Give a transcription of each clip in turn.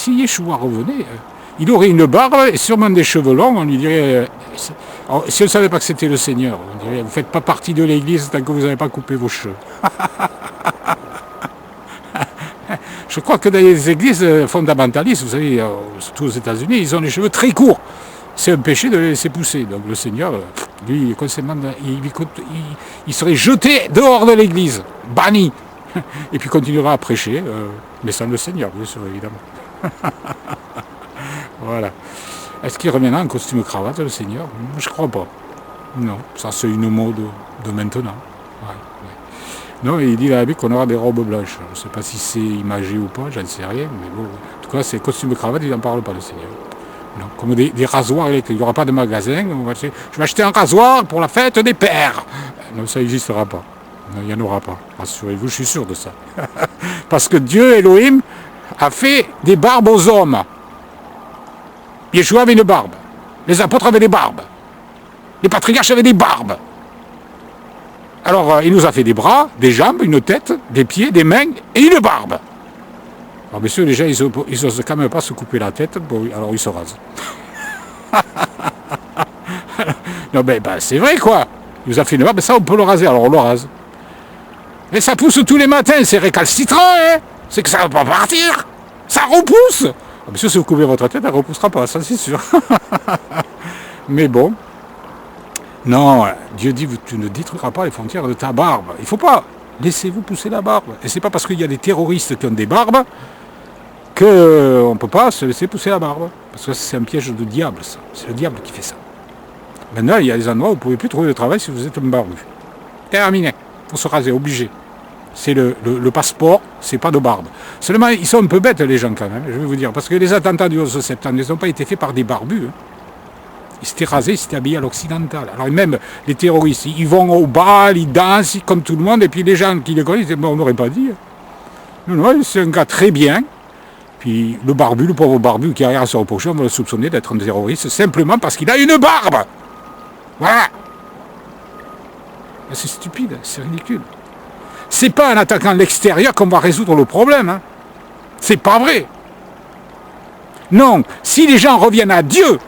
si Yeshua revenait, il aurait une barbe et sûrement des cheveux longs, on lui dirait... alors, si on ne savait pas que c'était le Seigneur, on dirait, vous ne faites pas partie de l'Église tant que vous n'avez pas coupé vos cheveux. Je crois que dans les églises fondamentalistes, vous savez, surtout aux États-Unis, ils ont les cheveux très courts. C'est un péché de les laisser pousser. Donc le Seigneur, lui, il serait jeté dehors de l'église, banni. Et puis continuera à prêcher, mais sans le Seigneur, bien sûr, évidemment. Voilà. Est-ce qu'il reviendra en costume cravate, le Seigneur? Je crois pas. Non, ça c'est une mode de maintenant. Ouais. Non, il dit dans la Bible qu'on aura des robes blanches. Je ne sais pas si c'est imagé ou pas, j'en sais rien, mais bon. En tout cas, c'est costume cravate, il n'en parle pas, le Seigneur. Non, comme des rasoirs électriques. Il n'y aura pas de magasin. Je vais acheter un rasoir pour la fête des pères. Non, ça n'existera pas. Non, il n'y en aura pas. Rassurez-vous, je suis sûr de ça. Parce que Dieu, Elohim, a fait des barbes aux hommes. Yeshua avait une barbe. Les apôtres avaient des barbes. Les patriarches avaient des barbes. Alors, il nous a fait des bras, des jambes, une tête, des pieds, des mains et une barbe. Alors, bien sûr, les gens, ils n'osent quand même pas se couper la tête. Bon, alors, ils se rasent. Non, ben, c'est vrai, quoi. Il nous a fait une barbe, mais ça, on peut le raser. Alors, on le rase. Mais ça pousse tous les matins, c'est récalcitrant, hein. C'est que ça ne va pas partir. Ça repousse. Alors, bien sûr, si vous coupez votre tête, elle ne repoussera pas, ça, c'est sûr. Mais bon. Non, Dieu dit, tu ne détruiras pas les frontières de ta barbe. Il ne faut pas. Laissez-vous pousser la barbe. Et c'est pas parce qu'il y a des terroristes qui ont des barbes qu'on ne peut pas se laisser pousser la barbe. Parce que c'est un piège de diable, ça. C'est le diable qui fait ça. Maintenant, il y a des endroits où vous ne pouvez plus trouver de travail si vous êtes un barbu. Terminé. Il faut se raser, obligé. C'est le passeport, c'est pas de barbe. Seulement, ils sont un peu bêtes, les gens, quand même, je vais vous dire. Parce que les attentats du 11 septembre, ils n'ont pas été faits par des barbus. Hein. Ils s'étaient rasés, ils s'étaient habillés à l'occidental. Alors même les terroristes, ils vont au bal, ils dansent comme tout le monde, et puis les gens qui les connaissent, ils disent, on n'aurait pas dit. Non, non, c'est un gars très bien. Puis le barbu, le pauvre barbu qui est arrière à se reprocher, on va le soupçonner d'être un terroriste simplement parce qu'il a une barbe. Voilà. C'est stupide, c'est ridicule. C'est pas en attaquant l'extérieur qu'on va résoudre le problème. Hein. C'est pas vrai. Non, si les gens reviennent à Dieu,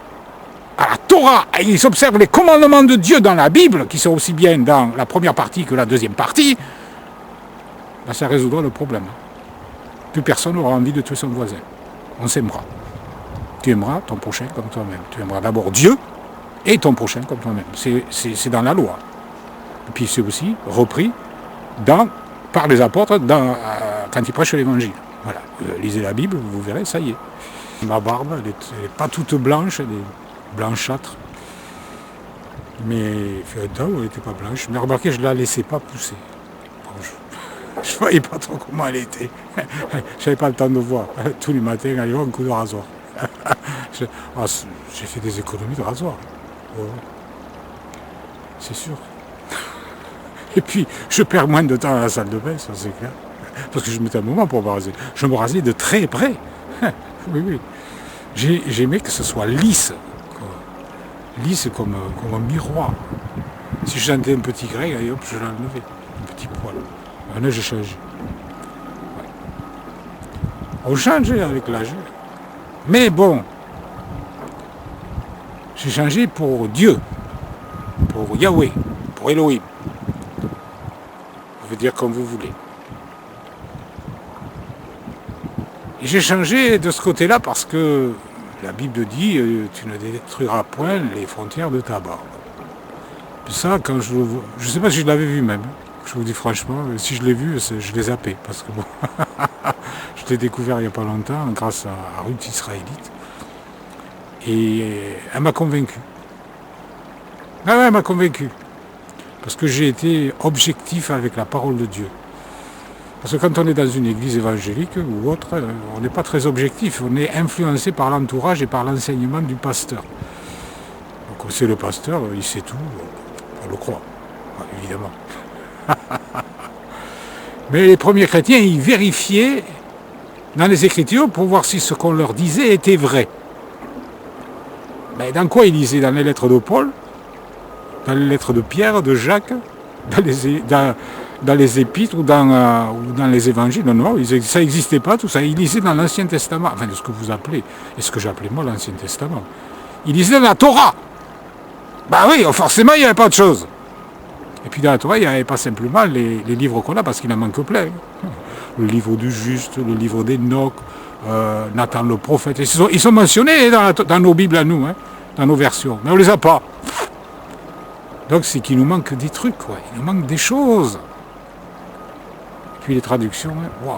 à la Torah, et ils observent les commandements de Dieu dans la Bible, qui sont aussi bien dans la première partie que la deuxième partie, ben ça résoudra le problème. Plus personne n'aura envie de tuer son voisin. On s'aimera. Tu aimeras ton prochain comme toi-même. Tu aimeras d'abord Dieu et ton prochain comme toi-même. C'est dans la loi. Et puis c'est aussi repris par les apôtres quand ils prêchent l'évangile. Voilà. Lisez la Bible, vous verrez, ça y est. Ma barbe, elle n'est pas toute blanche, elle est blanchâtre. Mais il fait un temps où elle n'était pas blanche. Mais remarquez, je ne la laissais pas pousser. Bon, je ne voyais pas trop comment elle était. Je n'avais pas le temps de voir. Tous les matins, allez voir un coup de rasoir. J'ai fait des économies de rasoir. Oh. C'est sûr. Et puis, je perds moins de temps à la salle de bain, ça c'est clair. Parce que je mettais un moment pour me raser. Je me rasais de très près. Oui, oui. J'aimais que ce soit lisse. Lisse comme un miroir. Si je sentais un petit grain, allez hop, je l'enlevais. Un petit poil. Maintenant, j'ai changé. Ouais. On change avec l'âge. Mais bon, j'ai changé pour Dieu, pour Yahweh, pour Elohim. Vous pouvez dire comme vous voulez. Et j'ai changé de ce côté-là parce que la Bible dit tu ne détruiras point les frontières de ta barbe. Puis ça, quand je le vois, je ne sais pas si je l'avais vu même. Je vous dis franchement, si je l'ai vu, je l'ai zappé. Parce que bon, je l'ai découvert il n'y a pas longtemps grâce à Ruth Israélite. Et elle m'a convaincu. Ah ouais, elle m'a convaincu. Parce que j'ai été objectif avec la parole de Dieu. Parce que quand on est dans une église évangélique ou autre, on n'est pas très objectif. On est influencé par l'entourage et par l'enseignement du pasteur. Donc c'est le pasteur, il sait tout, on le croit, évidemment. Mais les premiers chrétiens, ils vérifiaient dans les Écritures pour voir si ce qu'on leur disait était vrai. Mais dans quoi ils lisaient? Dans les lettres de Paul, dans les lettres de Pierre, de Jacques, dans dans les épîtres ou dans les évangiles. Non, ça n'existait pas, tout ça. Ils lisaient dans l'Ancien Testament, enfin de ce que vous appelez, et ce que j'appelais moi l'Ancien Testament. Ils lisaient dans la Torah. Ben oui, forcément, il n'y avait pas de choses. Et puis dans la Torah, il n'y avait pas simplement les livres qu'on a, parce qu'il en manque plein. Le livre du juste, le livre d'Enoch, Nathan le prophète. Ils sont mentionnés dans nos Bibles à nous, dans nos versions, mais on ne les a pas. Donc c'est qu'il nous manque des trucs, quoi. Il nous manque des choses. Et puis les traductions, waouh.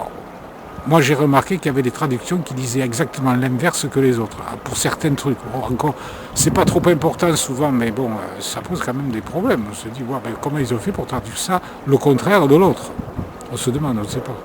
Moi j'ai remarqué qu'il y avait des traductions qui disaient exactement l'inverse que les autres, pour certains trucs. Bon, encore, c'est pas trop important souvent, mais bon, ça pose quand même des problèmes. On se dit, wow, mais comment ils ont fait pour traduire ça, le contraire de l'autre? On se demande, on ne sait pas.